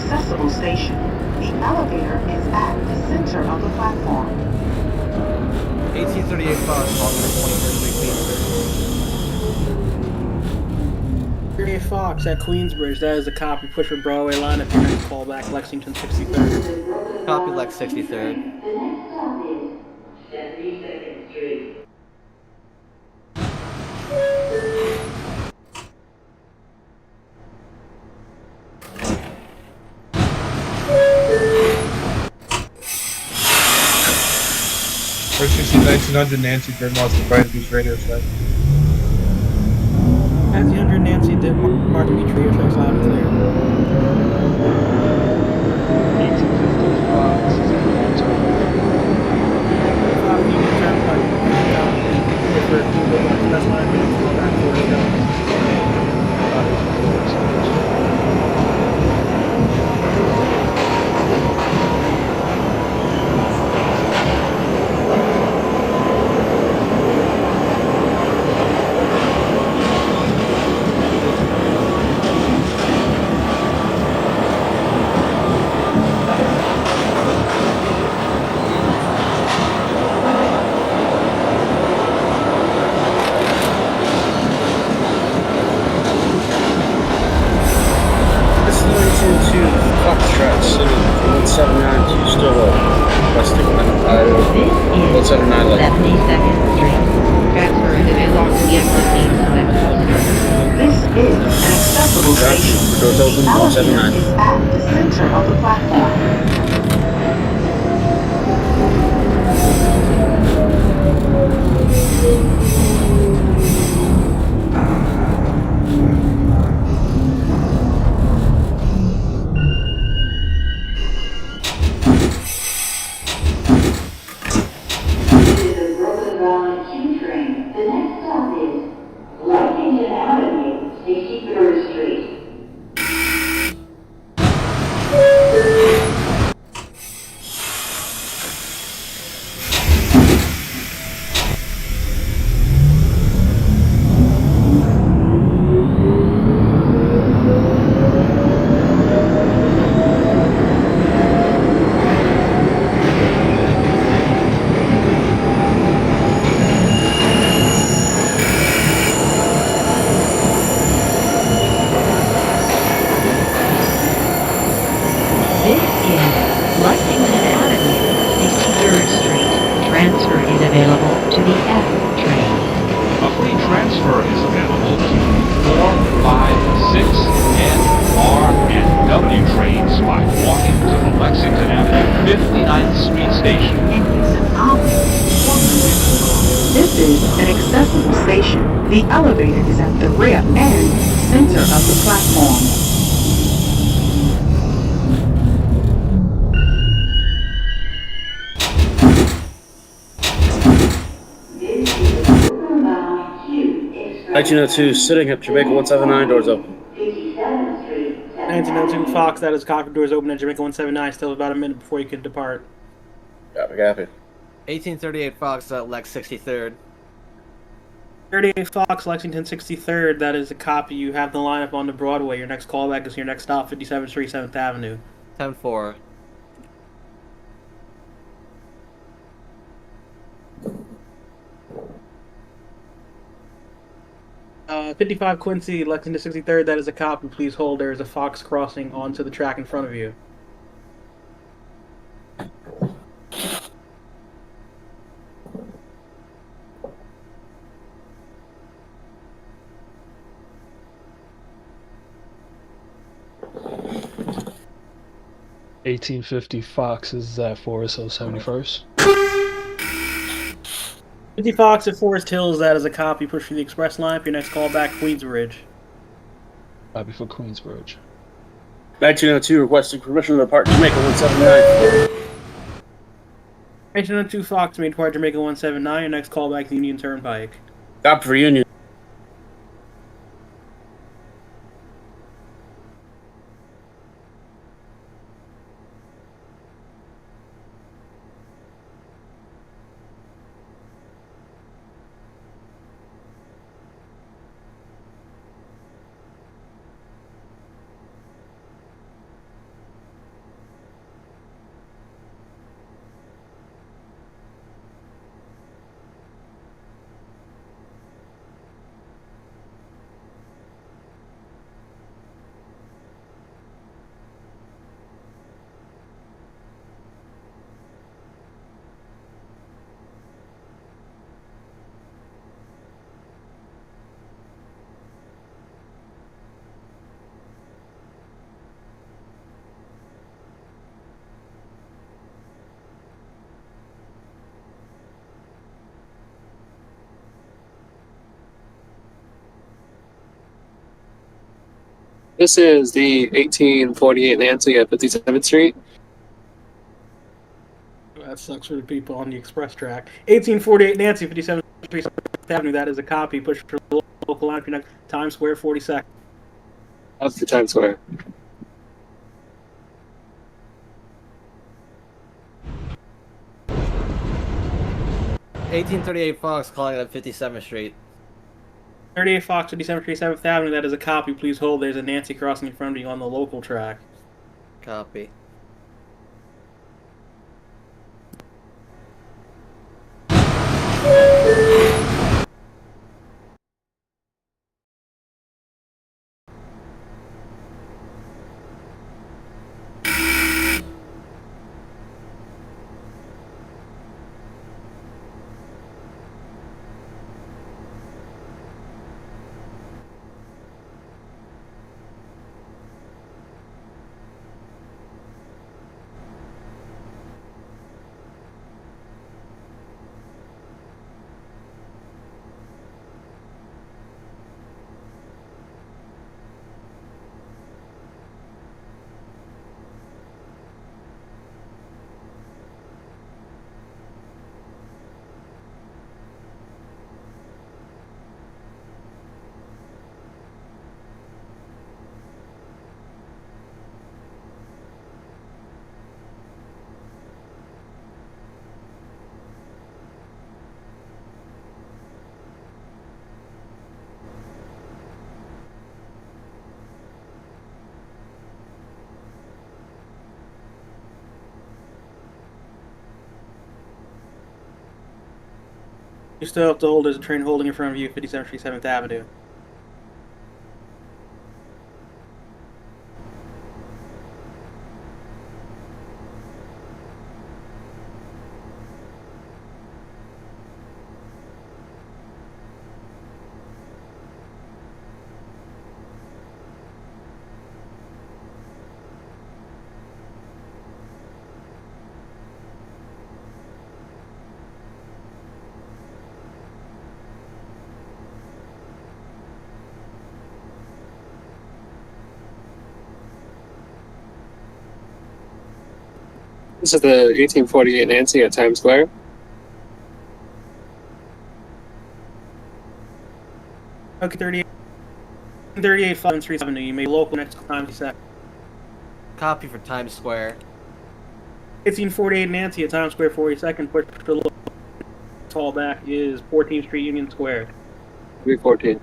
accessible station. The elevator is at the center of the platform. 1838 Fox, Hawker 23rd, 38 Fox at Queensbridge. That is a copy. Push for Broadway line. If your next callback, Lexington 63rd. copy Lex 63rd. The next stop is 72nd Street. R168 1900 Nancy Grimloss provided these radio check. 1900 Nancy did Mark Demetrio checks loud and clear. 1850 Fox is at Lantern. Union Turnpike. For Express line, callback 40 Foxtrot City from 179 to still westing 179 left. 72nd Street. Transfer is available to the existing select This is an accessible station. Doors open, The elevator 179. is at the center of the platform. This is a broken line 2 train. The next stop is Lexington Avenue, 63rd Street. This is Lexington Avenue, 63rd Street. Transfer is available to the F train. A free transfer is available to 4, 5, 6, and R and W trains by walking to the Lexington Avenue 59th Street station. And use an This is an accessible station. The elevator is at the rear and center of the platform. This is a Bound 2 Express. 1902 sitting at Jamaica 179, doors open. 57th Street. 1902 Fox. That is copy. Doors open at Jamaica 179. Still about a minute before you can depart. Copy. 1838 Fox at Lex 63rd. 38 Fox, Lexington 63rd. That is a copy. You have the lineup on the Broadway. Your next callback is your next stop, 57th Street, 7th Avenue. 10-4. 55 Quincy, Lexington 63rd. That is a copy. Please hold. There is a Fox crossing onto the track in front of you. $18.50 Fox is at Forest Hill 71st. 50 Fox at Forest Hills. That is a copy. Push for the express line for your next callback, Queensbridge. Copy for Queensbridge. 1902 requesting permission to depart Jamaica 179. 1902 Fox, may depart Jamaica 179. Your next callback, the Union Turnpike. Copy for Union. This is the 1848 Nancy at 57th Street. That sucks for the people on the express track. 1848 Nancy, 57th Street, 7th Avenue. That is a copy. Push for the local line for next Times Square, 42nd. Up to Times Square. $18.38 Fox calling at 57th Street. 38 Fox, 57th Street, 7th Avenue. That is a copy. Please hold. There's a Nancy crossing in front of you on the local track. Copy. You still have to hold. There's a train holding in front of you, 57th Street, 7th Avenue. This is the 1848 Nancy at Times Square. Okay, 38 Fox, 7th Avenue. You may local next time. Copy for Times Square. 1848 Nancy at Times Square, 42nd. Push for the local callback is 14th Street, Union Square. 314.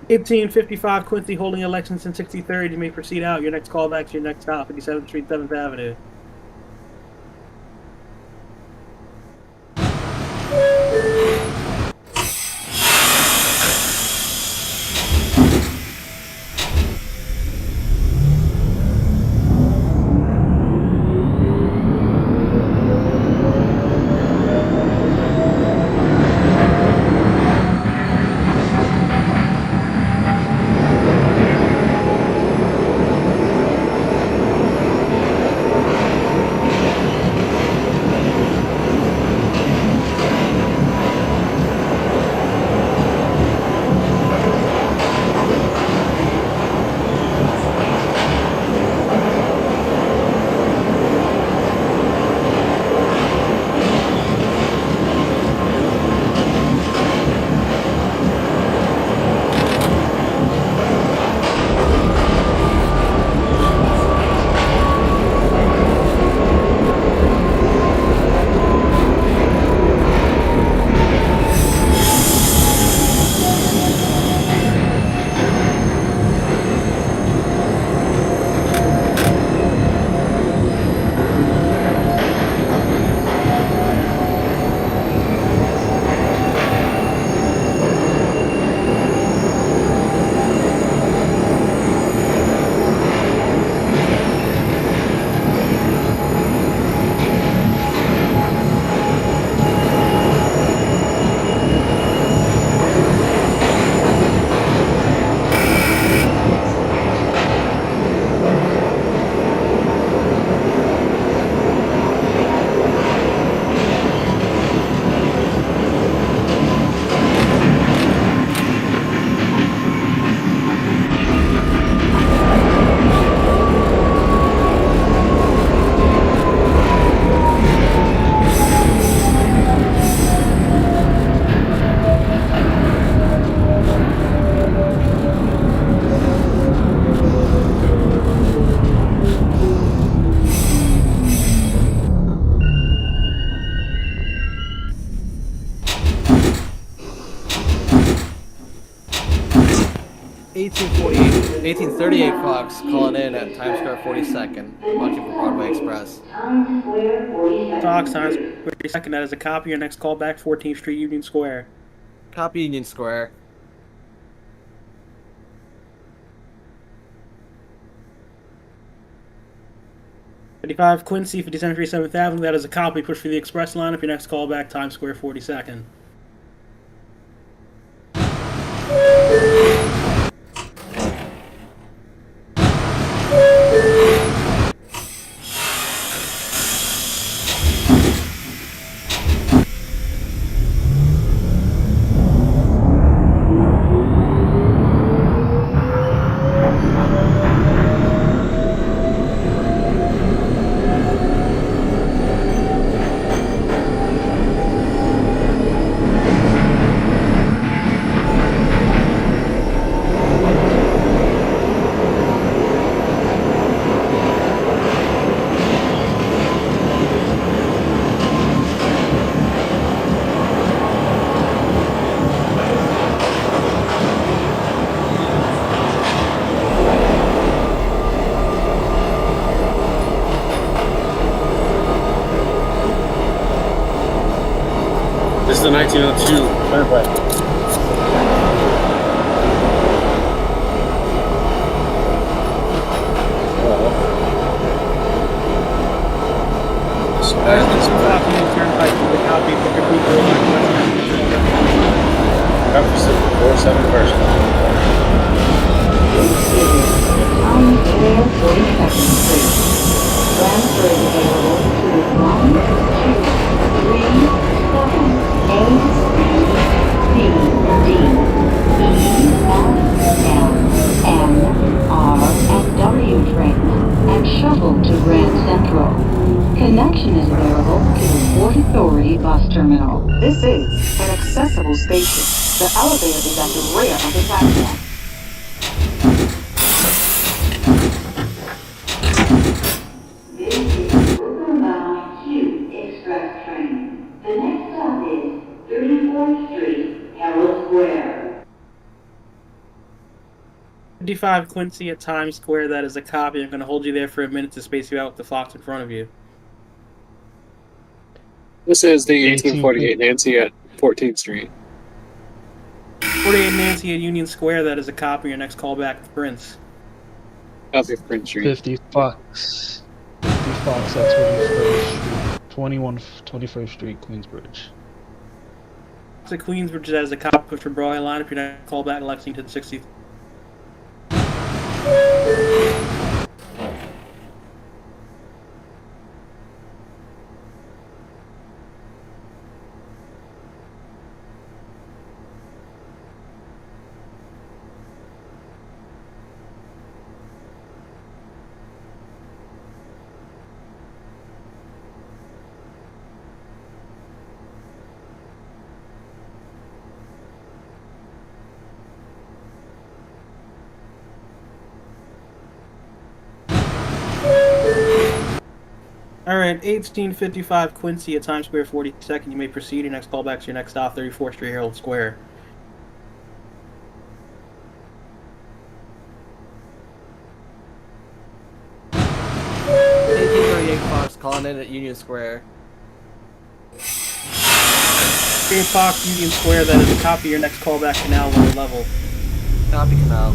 1855 Quincy holding at Lexington 63rd. You may proceed out. Your next callback is your next stop, 57th Street, 7th Avenue. 1838 Fox calling in at Times Square 42nd, watching for Broadway Express. Fox, Times Square 42nd, that is a copy. Your next callback, 14th Street, Union Square. Copy Union Square. '55 Quincy, 57th Street, 7th Avenue, that is a copy. Push for the express lineup. Your next callback, Times Square 42nd. This is the 1902 Turnpike. Turnpike with a copy for complete Breakfast at 47 first. This is Times Square 42nd Street. Transfer is available to 1, 2, 3, 7, A, B, D, E, F, M, N, R, and W trains, and shuttle to Grand Central. Connection is available to the Port Authority bus terminal. This is an accessible station. The elevator is at the rear of the platform. This is OpenBve Express train. The next stop is 34th Street, Herald Square. 55 Quincy at Times Square, that is a copy. I'm going to hold you there for a minute to space you out with the Fox in front of you. This is the 1848 Nancy at 14th Street. 48 Nancy at Union Square, that is a copy. Your next callback, Prince. Copy of Prince Street. 50 Fox. 50 Fox at 21st Street. 21st Street, Queensbridge. It's a Queensbridge, that is a copy. Push for Broadway lineup. Your next callback, Lexington 60. Alright, 1855 Quincy at Times Square 42nd. You may proceed. Your next callback to your next stop, 34th Street, Herald Square. Fox calling in at Union Square. 38 Fox, Union Square, that is a copy. Your next callback, Canal lower level. Copy Canal.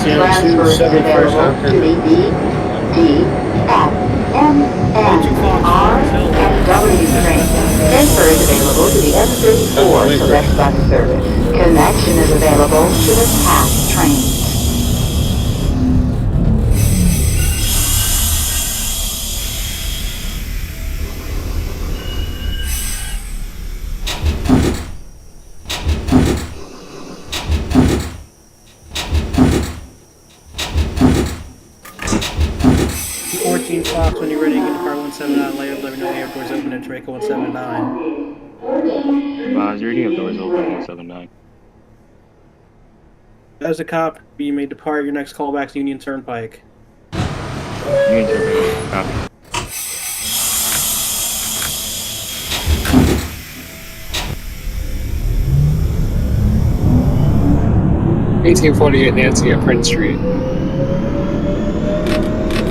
Transfer is available to the E, D, F, M, N, R, and W trains. Transfer is available to the M34 Select Bus Service. Connection is available to the PATH trains. 179 layup. Let me know air doors open at Draco 179. Advise reading of doors open 179. As a cop, you may depart. Your next callback's Union Turnpike. Union Turnpike. Copy. Nancy at Prince Street.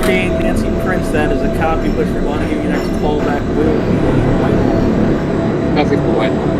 48 Nancy Prince, that is a copy. Push for one. Your next callback will be Whitehall. Nothing for Whitehall.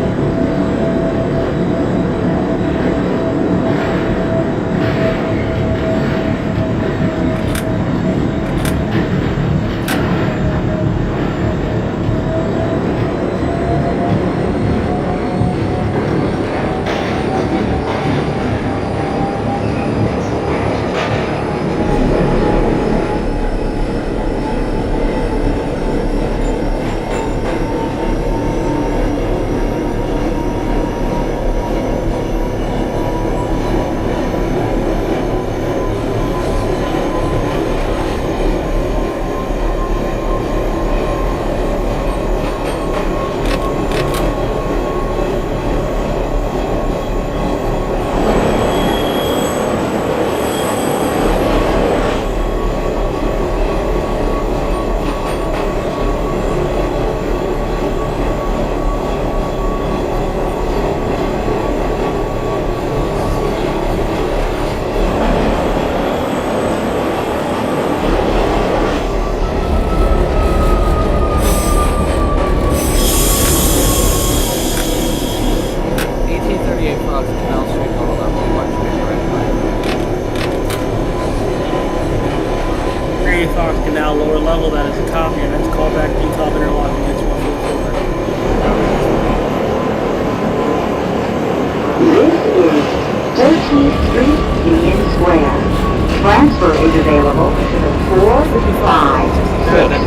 Transfer is available to the 457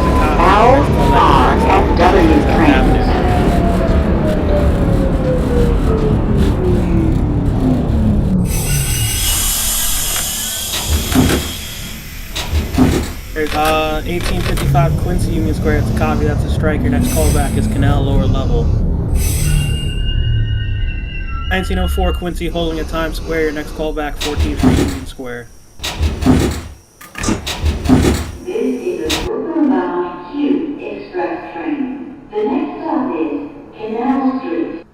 LRFW train. There's 1855 Quincy Union Square. It's a copy. That's a strike. Your next callback is Canal Lower Level. 1904 Quincy holding at Times Square. Your next callback 14th Union Square. This is a Brooklyn-bound Q Express train. The next stop is Canal Street.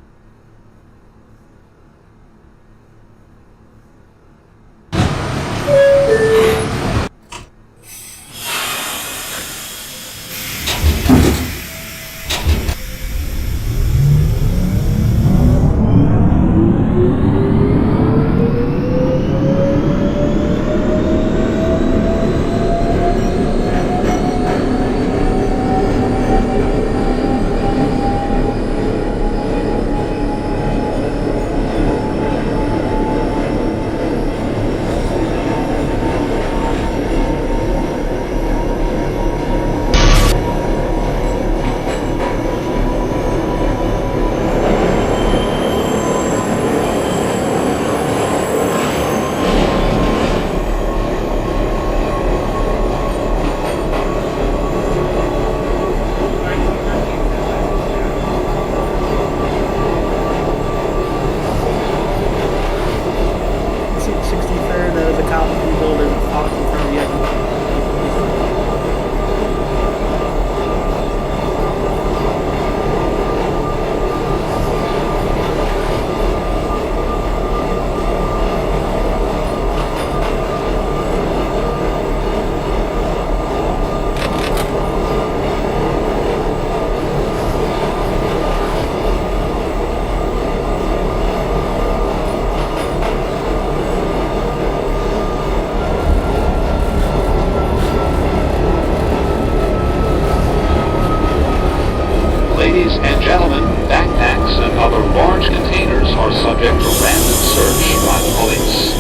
Ladies and gentlemen, backpacks and other large containers are subject to random search by the police.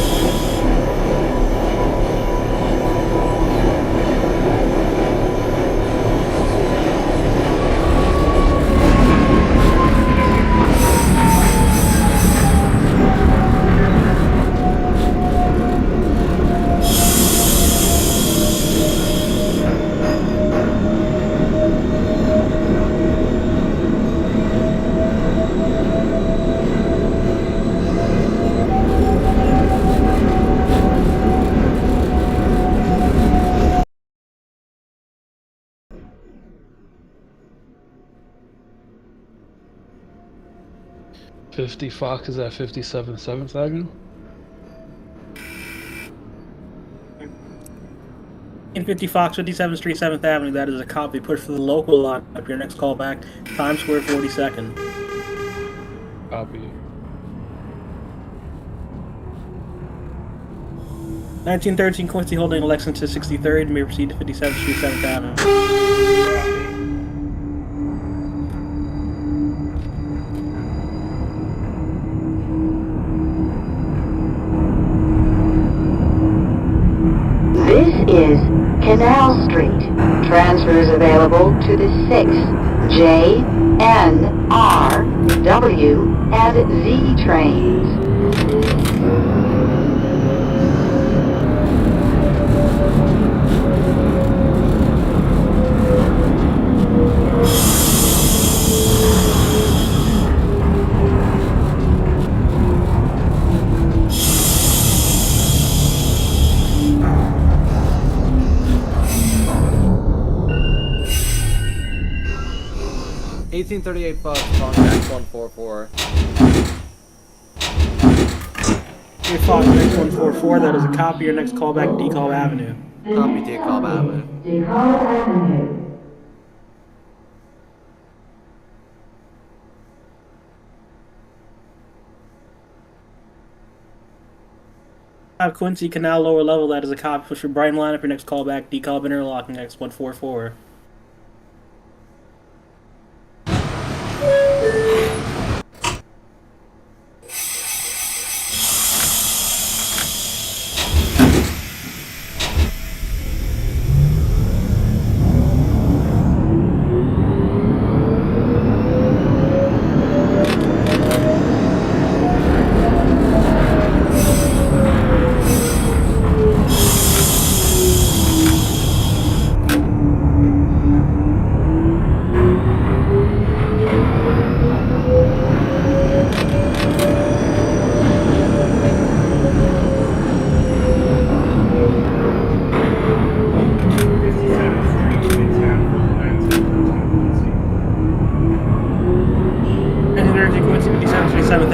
50 Fox is at 57 7th Avenue. In 50 Fox, 57th Street, 7th Avenue. That is a copy. Push for the local line. Up your next call back. Times Square, 42nd. Copy. 1913 Quincy holding Lexington 63rd. May proceed to 57th Street, 7th Avenue. This is Canal Street. Transfers available to the 6, J, N, R, W, and Z trains. $18.38 calling back 144. 3 Fox, next 144. That is a copy. Your next call back, DeKalb Avenue. Copy DeKalb Avenue. DeKalb Avenue. Quincy Canal lower level. That is a copy. Push for Brighton line. Up your next call back, DeKalb interlocking next 144.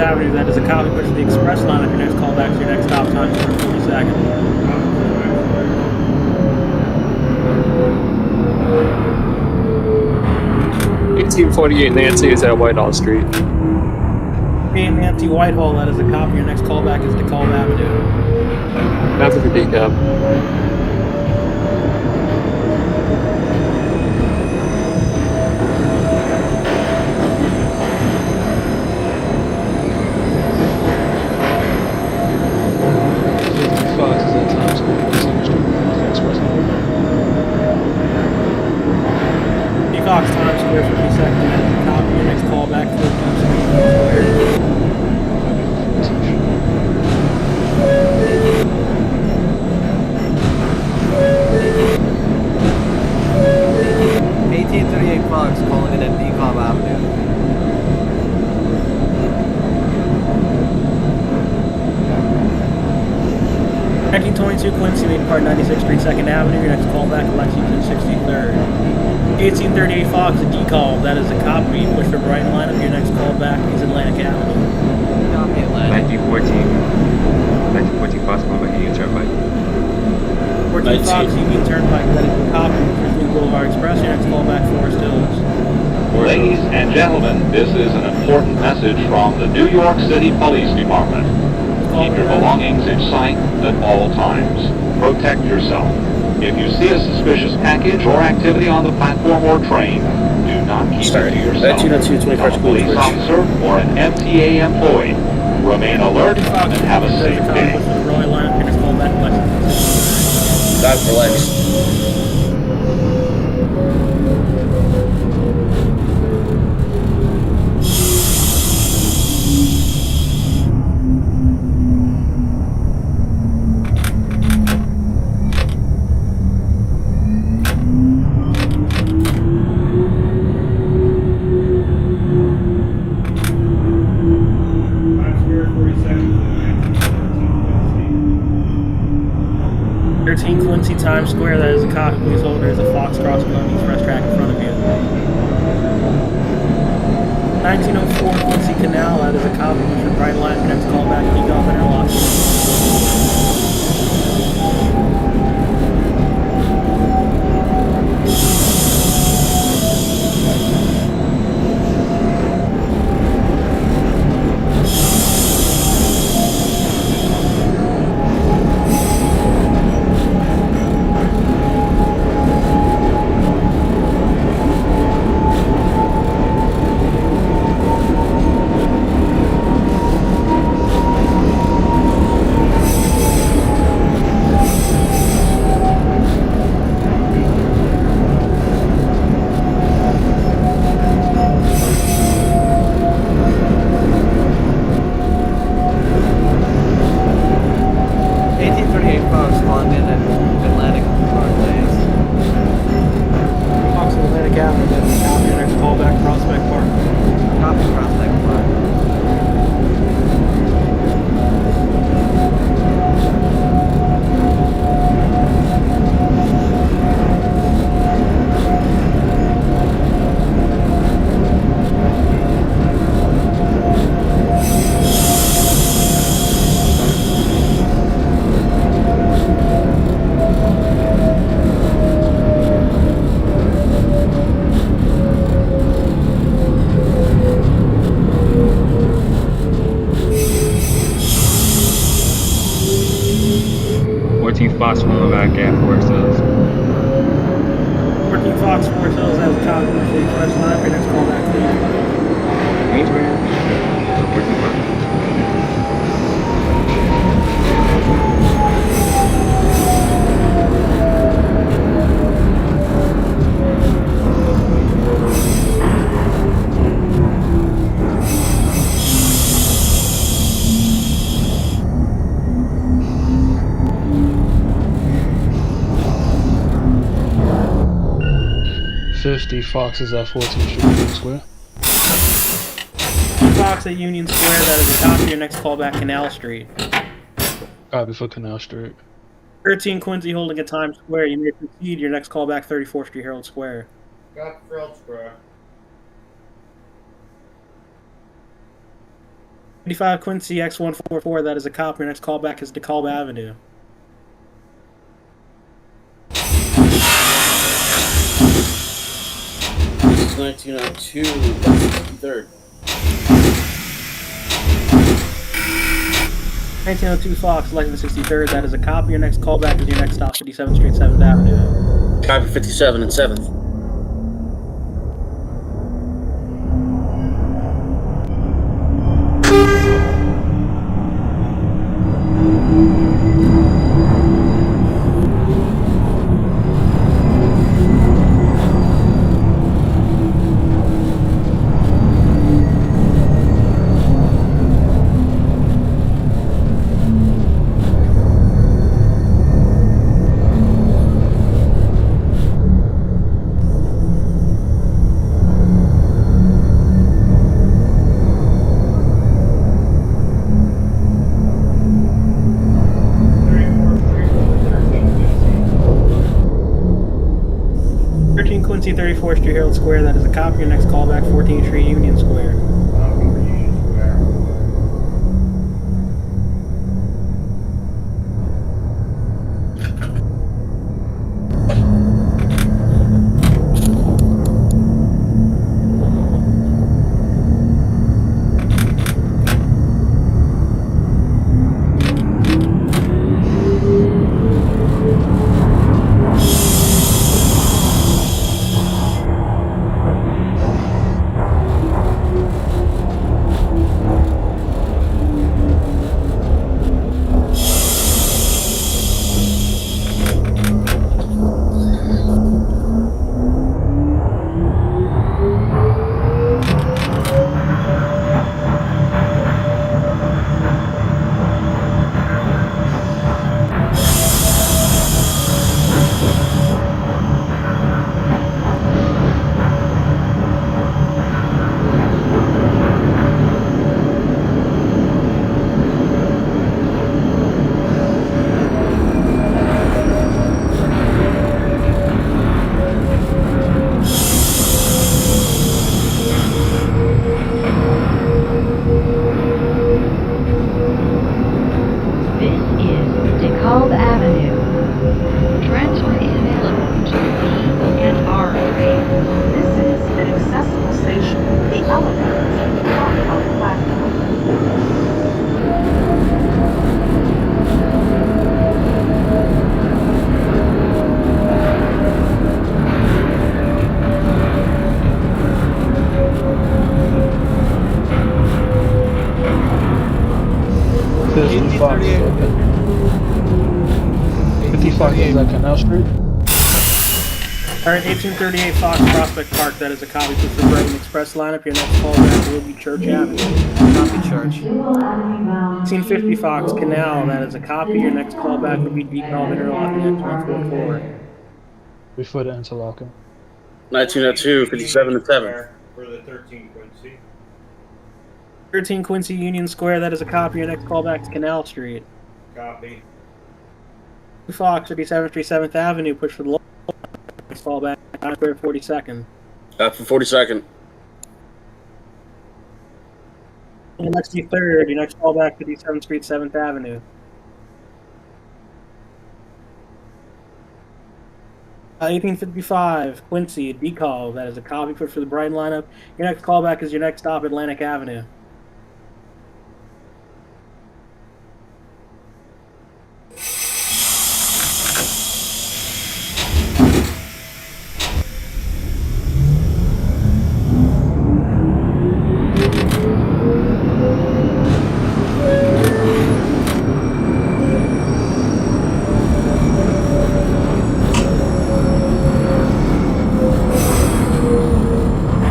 Avenue. That is a copy. Push for the express line. Up your next call back to your next stop time for 42nd. $18.48 Nancy is at Whitehall Street. Being Nancy Whitehall, that is a copy. Your next call back is DeKalb Avenue. After the decab. Fox Times Square 52nd. That is a copy. Your next call back 14th Street Square. 1838 Fox calling in at DeKalb Avenue. $1922 Quincy, Main Part 96th Street, 2nd Avenue. Your next call back, Lexington 63rd. 1838 Fox at DeKalb. That is a copy. Push for Brighton line. Up your next call back is Atlantic Avenue. Copy Atlantic. 1914 Fox calling back Union Turnpike. 14 Fox, Union Turnpike. That is a copy. Push for Boulevard Express. Your next call back, Forest Hills. Ladies and gentlemen, this is an important message from the New York City Police Department. Keep your belongings in sight at all times. Protect yourself. If you see a suspicious package or activity on the platform or train, do not keep it to yourself. Tell a police officer or an MTA employee. Remain alert and have a safe day. Time for Lex. Quincy Times Square, that is a copy. Please hold. There is a Fox crossing on the express track in front of you. 1904 Quincy Canal, that is a copy. Push for Brighton line. Your next call back, decom interlock. Fox will back at Forest Hills. 14 Fox, Forest Hills has a copy. Push the express line. Your next call back, please. Queensbridge? 14 Fox. Fox is at 14th Street Union Square. Fox at Union Square, that is a copy. Your next call back, Canal Street. Copy for Canal Street. 13 Quincy holding at Times Square. You may proceed. Your next call back, 34th Street Herald Square. Got Herald Square. 55 Quincy X144, that is a copy. Your next call back is DeKalb Avenue. This is 1902, that's 53rd. 1902 Fox, Lexington 63rd, that is a copy. Your next callback is your next stop, 57th Street, 7th Avenue. Copy 57 and 7th. Quincy 34th Street Herald Square, that is a copy. Your next callback, 14th Street Union Square. 50 Fox 1838. second. 50 Fox is at Canal Street. Alright, 1838 Fox Prospect Park. That is a copy for Brighton Express lineup. Your next callback will be Church Avenue. Copy church. 1850 Fox Canal. That is a copy. Your next callback will be Decalb Interlocking X144. Before the interlocking. 1902, 57 and 7. For the 13 Quincy. 13 Quincy Union Square. That is a copy. Your next callback is Canal Street. Copy. Fox 37th Street 7th Avenue. Push for the local. Next callback Times Square 42nd. Got for 42nd. And next 3rd. Your next callback 57th Street 7th Avenue. 1855 Quincy Decalb. That is a copy put for the Brighton lineup. Your next callback is your next stop Atlantic Avenue.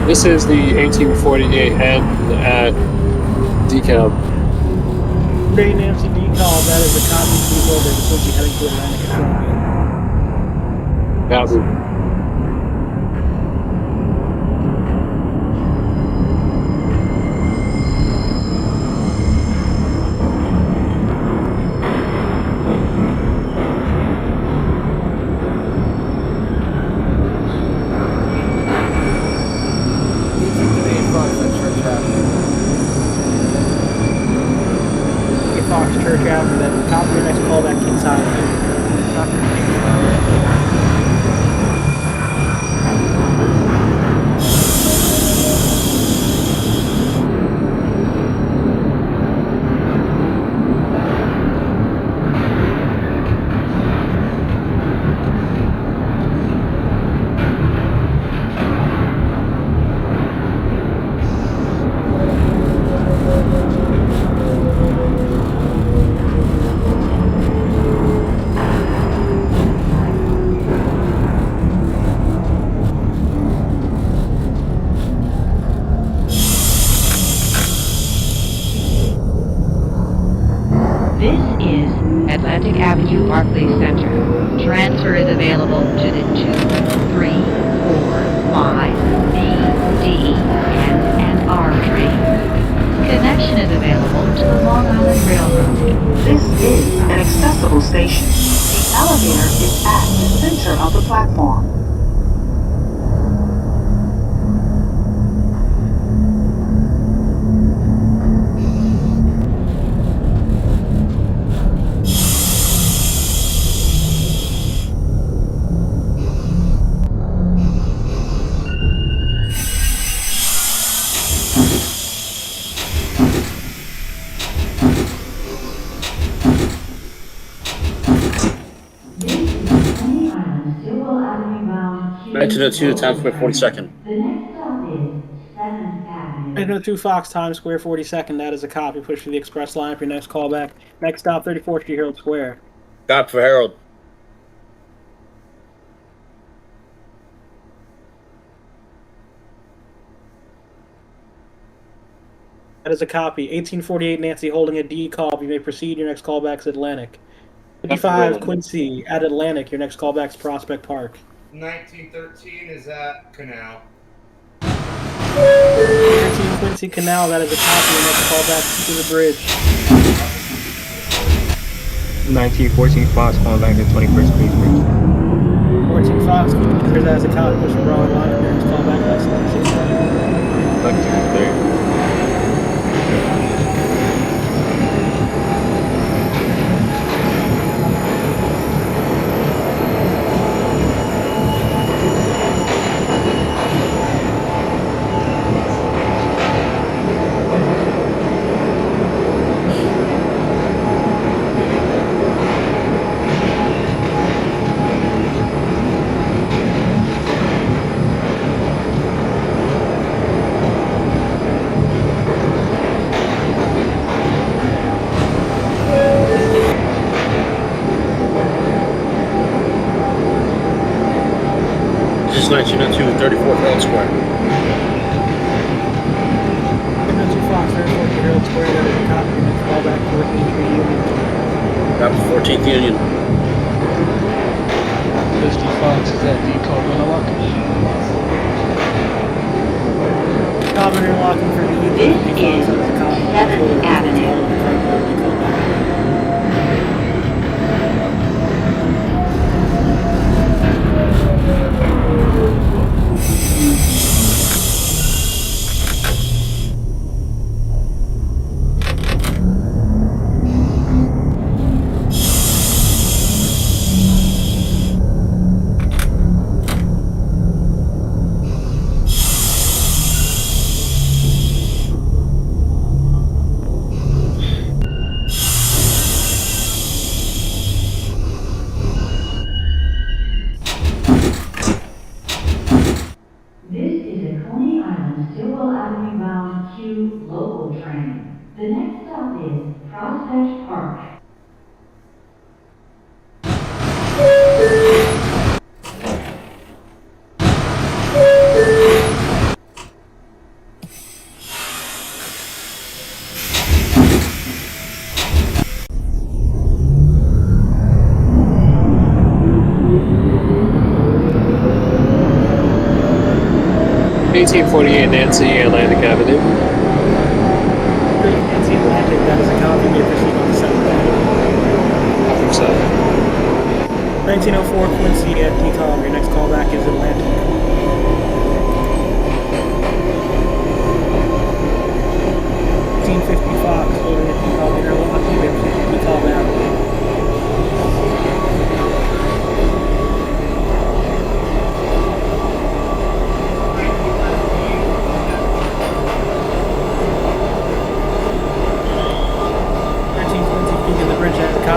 This is the 1848 head at Decalb. Great Nancy Decalb. That is a copy for the over the Quincy heading to Atlantic Avenue. Copy. Fox Church Avenue. That is a copy. Your next callback Kings Highway. Copy Kings Highway. This is Atlantic Avenue Barclays Center. Transfer is available to the 2, 3, 4, 5, B, D, and R trains. Connection is available to the Long Island Railroad. This is an accessible station. The elevator is at the center of the platform. Coney Island, Stillwell Avenue bound. 1902, Times Square 42nd. The next stop is 7th Avenue. 1902 Fox Times Square 42nd. That is a copy. Push for the express line for your next callback. Next stop 34th Street Herald Square. Got for Harold. That is a copy. 1848 Nancy holding a D call. You may proceed. Your next callback is Atlantic. 55 Quincy at Atlantic. Your next callback is Prospect Park. 1913 is at Canal. 13 Quincy Canal. That is a copy. Your next callback to the bridge. 1914 Fox calling back to 21st Queensbridge. 14 Fox Quincy. That is a copy. Push for Broadway line. Your next callback is 16. Lexington there. 14th Union. 50 Fox is at decal interlock. Common interlocking for the This is 7th Avenue. This is a Coney Island Stillwell Avenue bound Q local train. The next stop is Prospect Park. Nancy, Atlantic Avenue. Nancy Atlantic, that is a copy. May proceed on the 7th Avenue. So, 1904 Quincy at decom. Your next callback is Atlantic. 1850 Fox, holding at decom interlocking. May proceed to decom Avenue.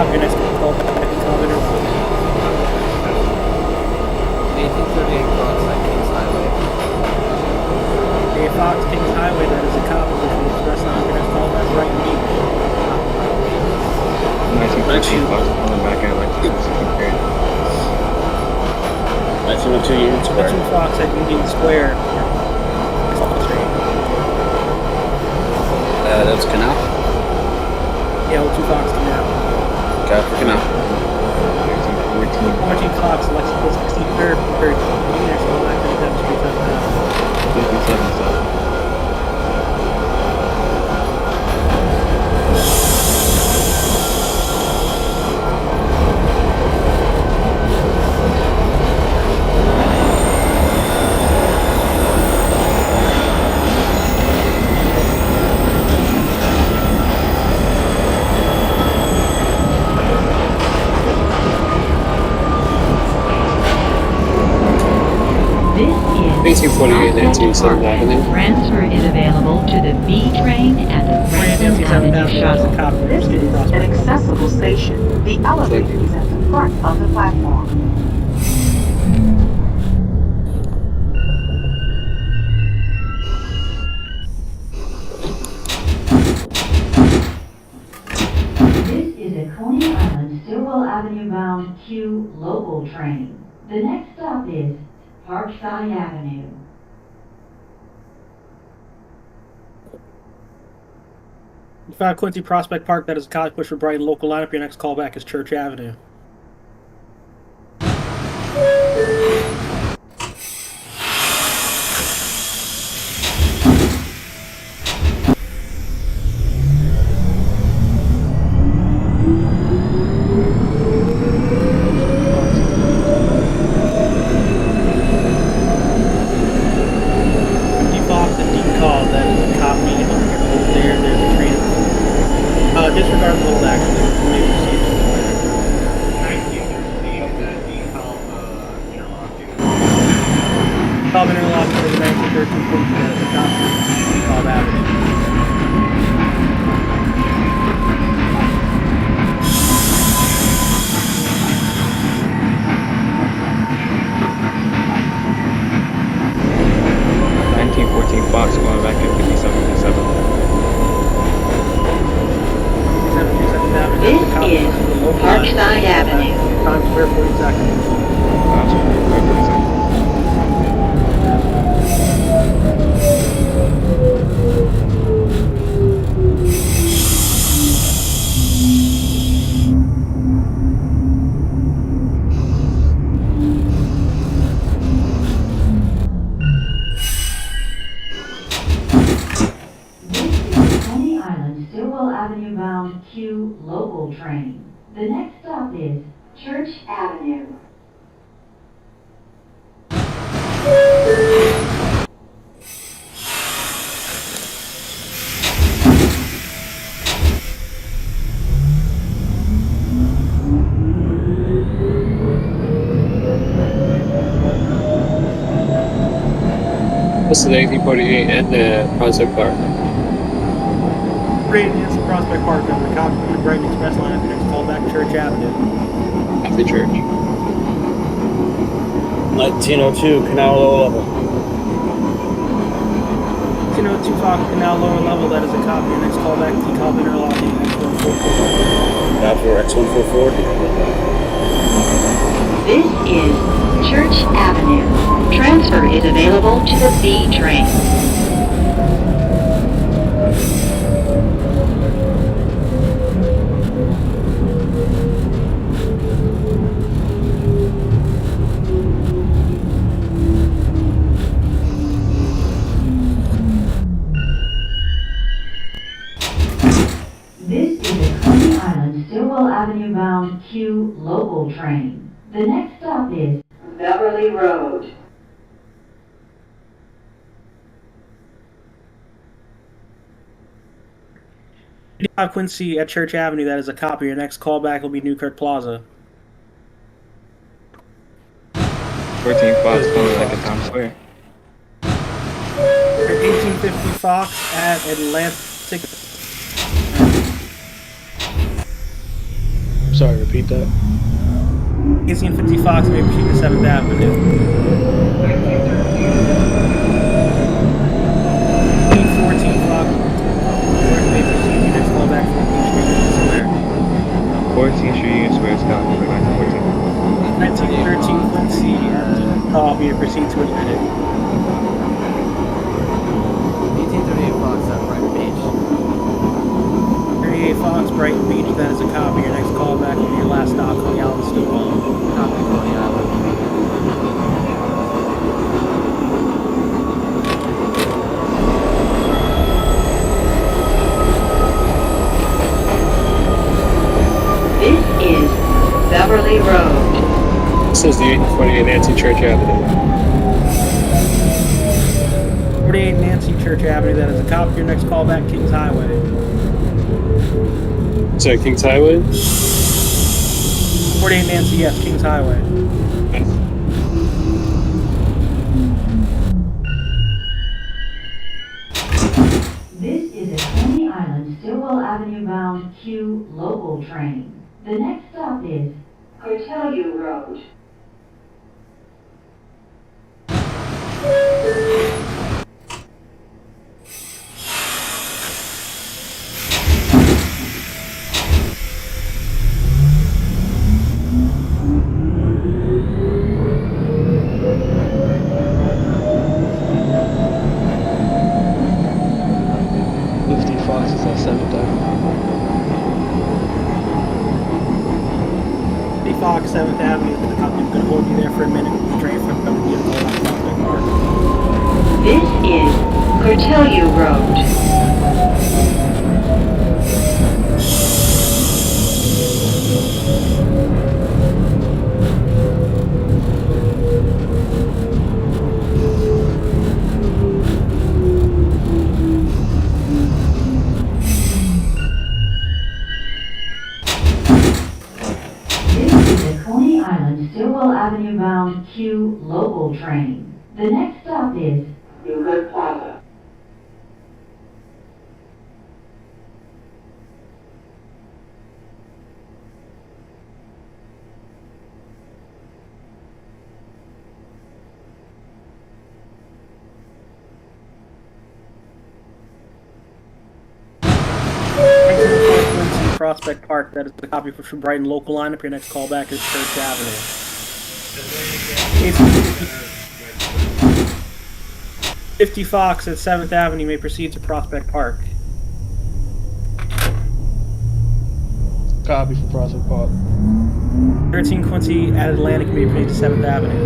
Your next call back at decom interlocking. 1838 Fox at Kings Highway. A Fox Kings Highway, that is a copy which will express on your next call back right in 1914 Fox calling back at like 263. 1902 Union Square. 2 Fox at Union Square. That's Canal. Yeah, 2 Fox Canal. Got for Canal. 14 Fox, Lexington 63rd, 3rd. Your next call back at 7th Street, 7th Avenue. 57 South. This is 1848 Nancy, 7th Avenue. Transfer is available to the B train and the Franklin Avenue shuttle. This is an accessible station. The elevator is at the front of the platform. This is a Coney Island Stillwell Avenue bound Q local train. The next stop is Parkside Avenue. 5 Quincy Prospect Park, that is a college push for Brighton local lineup. Your next callback is Church Avenue. Disregard the old action. May proceed. 1913 is at decal interlocking. Common interlock for the 1913 point at the top of Avenue. Fox going back at 5757. This is Parkside Avenue. Times Square 42nd. Avenue bound Q local train. The next stop is Church Avenue. This is the 1848 and the Prospect Park. Great against the Prospect Park on the copy for the Brighton Express line up your next call back Church Avenue. After church. 1902, Canal Low Level. 1902 Fox Canal lower level, that is a copy. Your next call back, T-Cop interlocking X144. Now for X144. This is Church Avenue. Transfer is available to the B train. This is a Coney Island Stillwell Avenue bound Q local train. The next stop is Beverly Road. Quincy at Church Avenue, that is a copy. Your next callback will be Newkirk Plaza. 14 Fox calling like a Times Square. 1850 Fox at Atlantic. Sorry, repeat that. 1850 Fox may proceed to 7th Avenue. 1814 Fox may proceed your next callback from Union Street Square. 14th Street Union Square is copy for 1914. 1913 Quincy at copy to proceed to Atlantic. 1838 Fox at Brighton Beach. 38 Fox, Brighton Beach, that is a copy. Your next callback will be your last stop, Coney Island, Stillwell. Copy Coney Island. This is Beverly Road. This is the 1848 Nancy Church Avenue. 48 Nancy Church Avenue, that is a copy. Your next callback, Kings Highway. Is that Kings Highway? 48 Nancy, yes, Kings Highway. This is a Coney Island Stillwell Avenue bound Q local train. The next stop is Cortelliu Road. Fox is at 7th Avenue. 50 Fox, 7th Avenue, the copy. I'm going to hold you there for a minute. The train from W to Prospect Park. This is Cortelliu Road. Coney Island Stillwell Avenue bound Q local train. The next stop is Newkirk Plaza. Prospect Park, that is the copy for Brighton local lineup. Your next callback is Church Avenue. 50 Fox at 7th Avenue may proceed to Prospect Park. Copy for Prospect Park. 13 Quincy at Atlantic may proceed to 7th Avenue.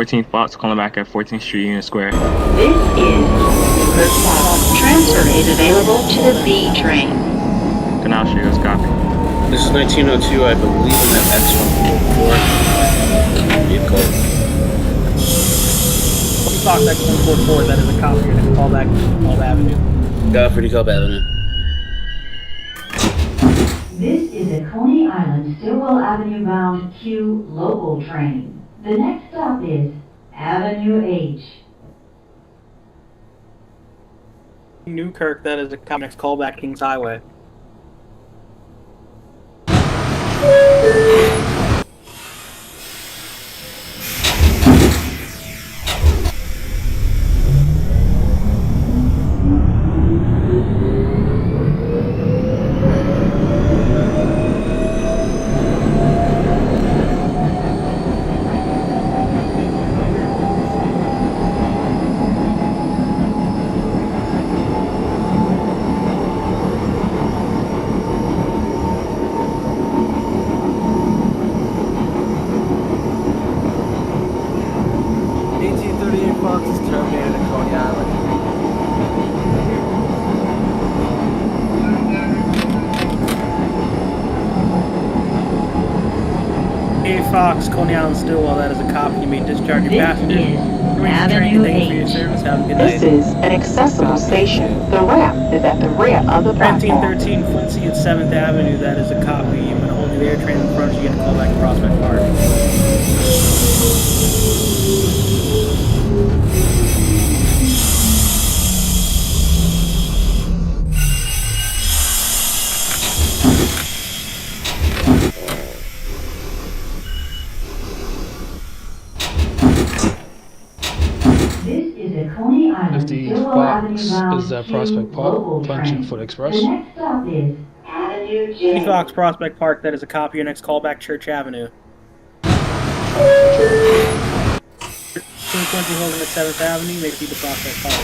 14 Fox calling back at 14th Street, Union Square. This is transfer is available to the B train. Canal Street, let's copy. This is 1902, I believe in that X144 vehicle. Fox X144, that is a copy of your next call back, Elm Avenue. Got for DeKalb Avenue. This is a Coney Island, Stillwell Avenue bound Q local train. The next stop is Avenue H. Newkirk, that is a copy, next call back, Kings Highway. Fox is terminated at Coney Island. Fox, Coney Island, Stillwell, that is a copy. You may discharge your This passengers. is Avenue Thank you for your 8. service. Have a good night. This is an accessible station. The ramp is at the rear of the platform. 1913 Quincy at 7th Avenue, that is a copy. I'm going to hold you there, train in front, you get a call back to Prospect Park. This is a Coney Island, 50 Stillwell Fox Avenue bound is that Q Prospect Park, local function train. for the Express. The next stop is Avenue 50 J. Fox, Prospect Park, that is a copy. Your next call back, Church Avenue. Quincy Hilton at 7th Avenue, make it to Prospect Park.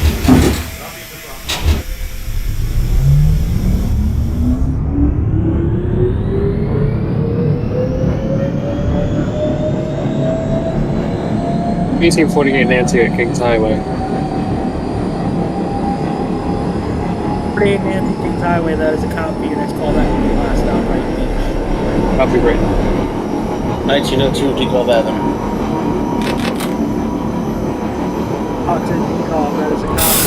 1848 Nancy at Kings Highway. 48 Nancy Kings Highway, that is a copy. Your next call back will be the last stop, right beach. Copy, great. 1902 DeKalb Avenue. Fox at DeKalb, that is a copy.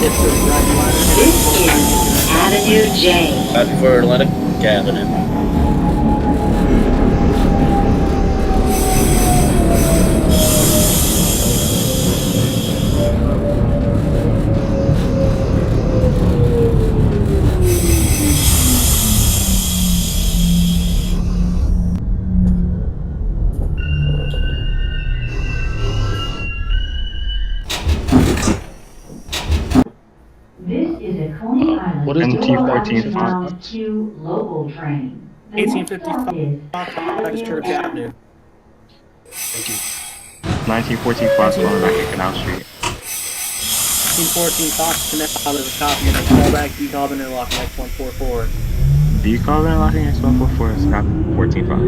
It's the right line. This is Avenue J. Copy for Atlantic Avenue. This is a Coney Island, What is the Stillwell 14 Avenue bound Fox? Q local train. The next stop 1855 is Fox, back to Church Avenue. Thank you. 1914 Fox calling back at Canal Street. 1814 Fox Canal, there's a copy. Your next call back, DeKalb and interlock, next 144. DeKalb and locking X144 is copy. 14 Fox.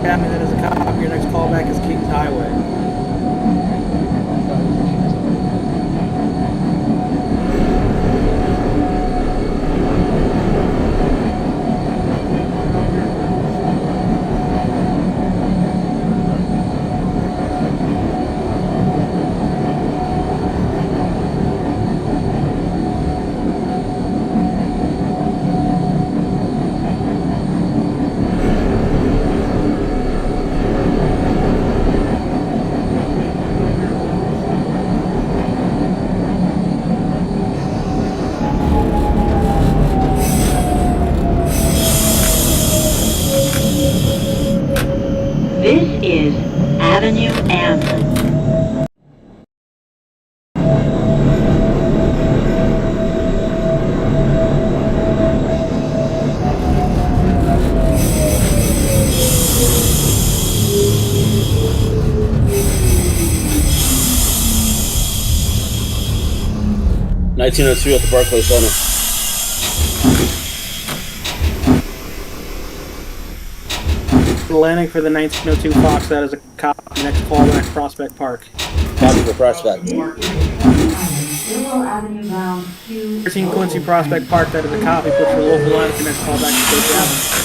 Avenue, that is a copy. Your next call back is Kings Highway. 1902 at the Barclays Center. Atlantic for the 1902 Fox, that is a copy. Next callback, Prospect Park. Copy for Prospect. This is a Coney Island, Stillwell Avenue bound Q. 13 Quincy Prospect Park, that is a copy. Push for local line for next callback to State Avenue.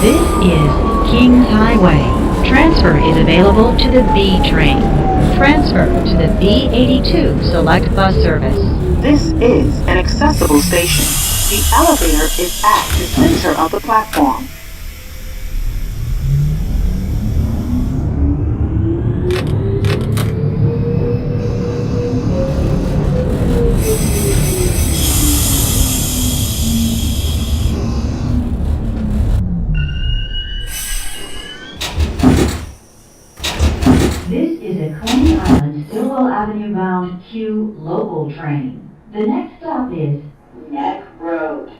This is Kings Highway. Transfer is available to the B train. Transfer to the B82 Select Bus Service. This is an accessible station. The elevator is at the center of the platform. This is a Coney Island, Stillwell Avenue bound Q local train. The next stop is Neck Road.